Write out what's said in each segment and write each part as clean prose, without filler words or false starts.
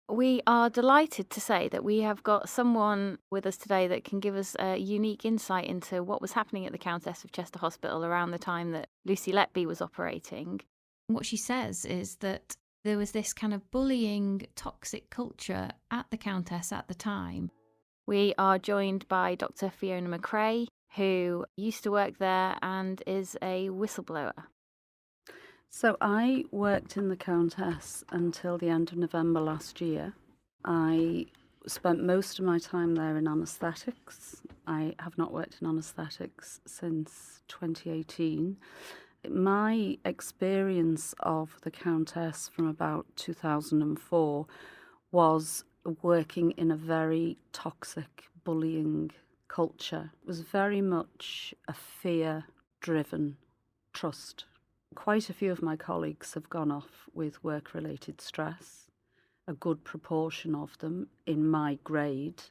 We are delighted to say that we have got someone with us today that can give us a unique insight into what was happening at the Countess of Chester Hospital around the time that Lucy Letby was operating. What she says is that there was this kind of bullying, toxic culture at the Countess at the time. We are joined by Dr. Fiona MacRae, who used to work there and is a whistleblower. So I worked in the Countess until the end of November last year. I spent most of my time there in anaesthetics. I have not worked in anaesthetics since 2018. My experience of the Countess from about 2004 was working in a very toxic bullying culture. It was very much a fear-driven trust. Quite a few of my colleagues have gone off with work-related stress, a good proportion of them in my grade.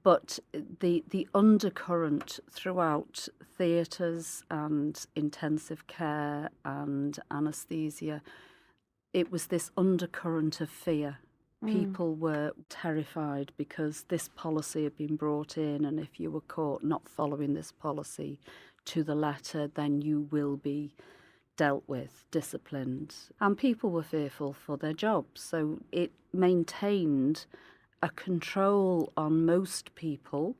But the undercurrent throughout theatres and intensive care and anaesthesia, it was this undercurrent of fear. People were terrified because this policy had been brought in, and if you were caught not following this policy to the letter, then you will be dealt with, disciplined, and people were fearful for their jobs. So it maintained a control on most people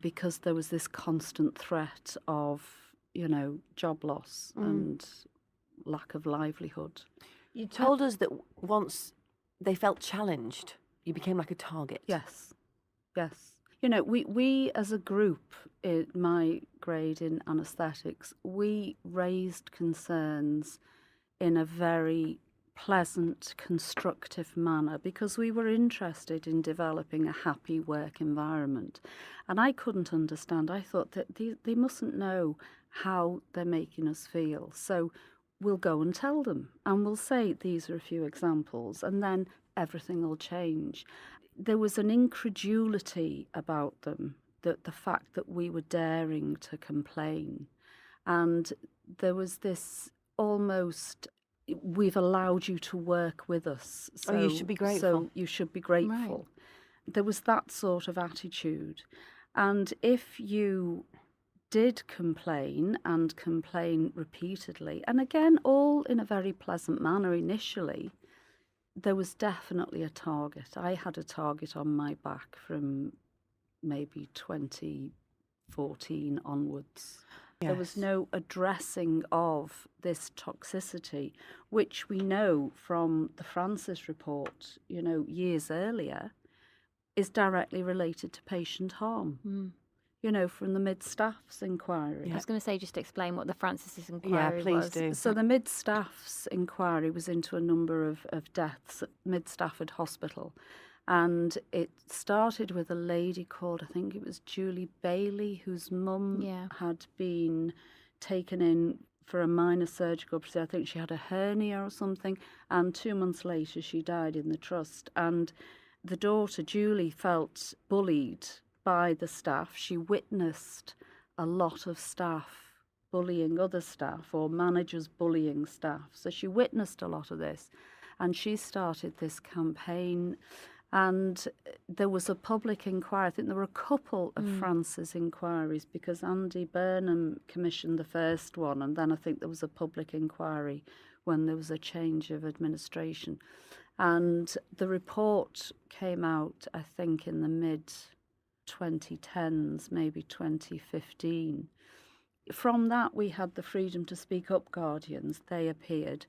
because there was this constant threat of, job loss and lack of livelihood. You told us that once they felt challenged, you became like a target. Yes, yes. We as a group in my grade in anaesthetics, we raised concerns in a very pleasant, constructive manner because we were interested in developing a happy work environment. And I couldn't understand. I thought that they mustn't know how they're making us feel. So we'll go and tell them and we'll say these are a few examples and then everything will change. There was an incredulity about them, that the fact that we were daring to complain. And there was this almost, we've allowed you to work with us. So you should be grateful. So you should be grateful. Right. There was that sort of attitude. And if you did complain and complain repeatedly, and again, all in a very pleasant manner initially, there was definitely a target. I had a target on my back from maybe 2014 onwards. Yes. There was no addressing of this toxicity, which we know from the Francis report, years earlier, is directly related to patient harm. From the mid-staff's inquiry. I was going to say, just explain what the Francis inquiry was. Yeah, please do. So the mid-staff's inquiry was into a number of deaths at Mid-Stafford Hospital. And it started with a lady called, I think it was Julie Bailey, whose mum had been taken in for a minor surgical procedure. I think she had a hernia or something. And 2 months later, she died in the trust. And the daughter, Julie, felt bullied by the staff. She witnessed a lot of staff bullying other staff or managers bullying staff. So she witnessed a lot of this and she started this campaign, and there was a public inquiry. I think there were a couple of Francis inquiries because Andy Burnham commissioned the first one, and then I think there was a public inquiry when there was a change of administration. And the report came out, I think, in the mid-2010s, maybe 2015. From that, we had the Freedom to Speak Up Guardians. They appeared.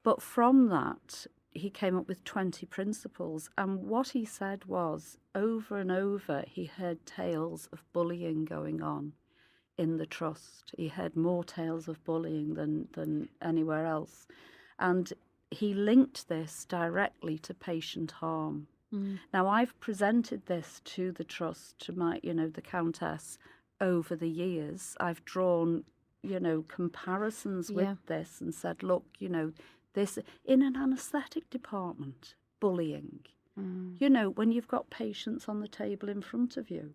But from that, he came up with 20 principles. And what he said was, over and over, he heard tales of bullying going on in the trust. He heard more tales of bullying than anywhere else. And he linked this directly to patient harm. Now, I've presented this to the trust, to my, the Countess, over the years. I've drawn, comparisons with this and said, look, this in an anaesthetic department, bullying. When you've got patients on the table in front of you.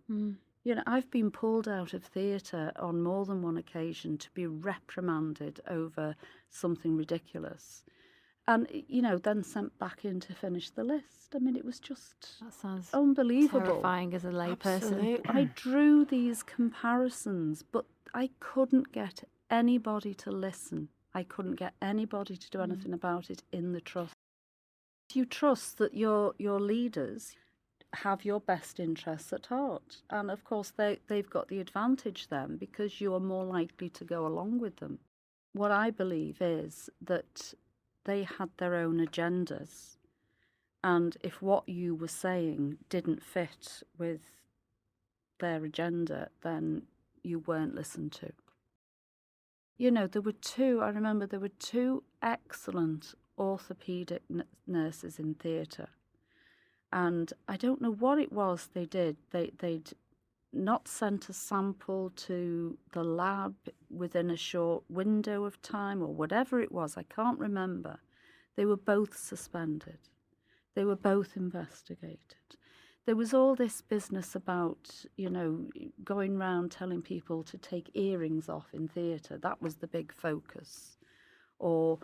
I've been pulled out of theatre on more than one occasion to be reprimanded over something ridiculous. and, then sent back in to finish the list. I mean, it was just That sounds unbelievable. terrifying as a layperson. I drew these comparisons, but I couldn't get anybody to listen. I couldn't get anybody to do anything about it in the trust. You trust that your leaders have your best interests at heart. And of course, they've got the advantage then because you are more likely to go along with them. What I believe is that they had their own agendas. And if what you were saying didn't fit with their agenda, then you weren't listened to. I remember there were two excellent orthopaedic nurses in theatre. And I don't know what it was they did. They'd not sent a sample to the lab within a short window of time or whatever it was. I can't remember. They were both suspended. They were both investigated. There was all this business about, going round telling people to take earrings off in theatre. That was the big focus. Or,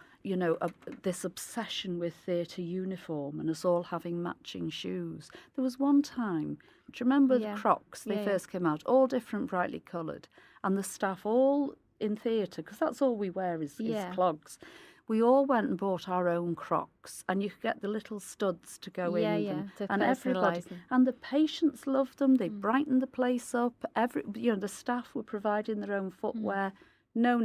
this obsession with theatre uniform and us all having matching shoes. There was one time, do you remember the Crocs? They first came out, all different, brightly coloured. And the staff all in theatre, because that's all we wear is clogs. We all went and bought our own Crocs, and you could get the little studs to go in them. To and everybody, personalise them. and the patients loved them. They brightened the place up. The staff were providing their own footwear. No.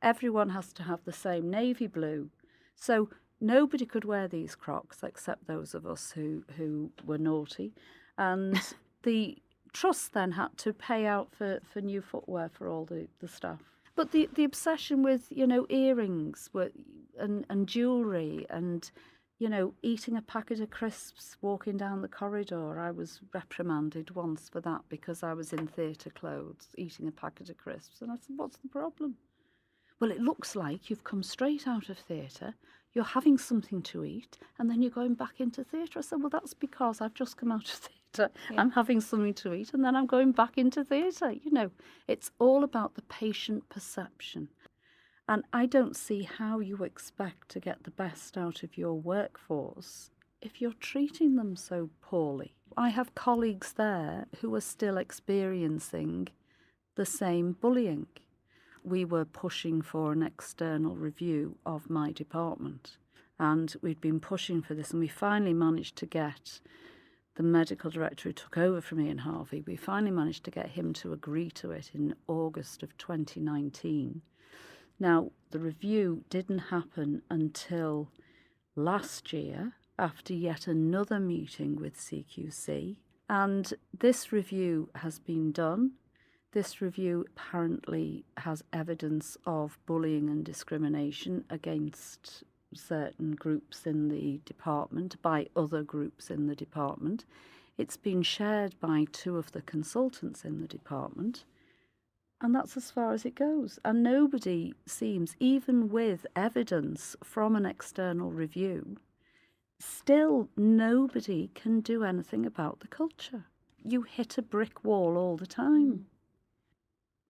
Everyone has to have the same navy blue. So nobody could wear these Crocs except those of us who were naughty. And the trust then had to pay out for new footwear for all the staff. But the obsession with, earrings and jewellery and, eating a packet of crisps walking down the corridor. I was reprimanded once for that because I was in theatre clothes eating a packet of crisps. And I said, what's the problem? Well, it looks like you've come straight out of theatre, you're having something to eat, and then you're going back into theatre. I said, well, that's because I've just come out of theatre. I'm having something to eat, and then I'm going back into theatre. It's all about the patient perception. And I don't see how you expect to get the best out of your workforce if you're treating them so poorly. I have colleagues there who are still experiencing the same bullying. We were pushing for an external review of my department, and we'd been pushing for this, and we finally managed to get the medical director who took over from Ian Harvey, we finally managed to get him to agree to it in August of 2019. Now, the review didn't happen until last year, after yet another meeting with CQC, and this review has been done. This review apparently has evidence of bullying and discrimination against certain groups in the department by other groups in the department. It's been shared by two of the consultants in the department, and that's as far as it goes. And nobody seems, even with evidence from an external review, still nobody can do anything about the culture. You hit a brick wall all the time.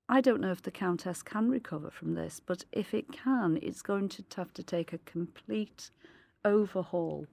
I don't know if the Countess can recover from this, but if it can, it's going to have to take a complete overhaul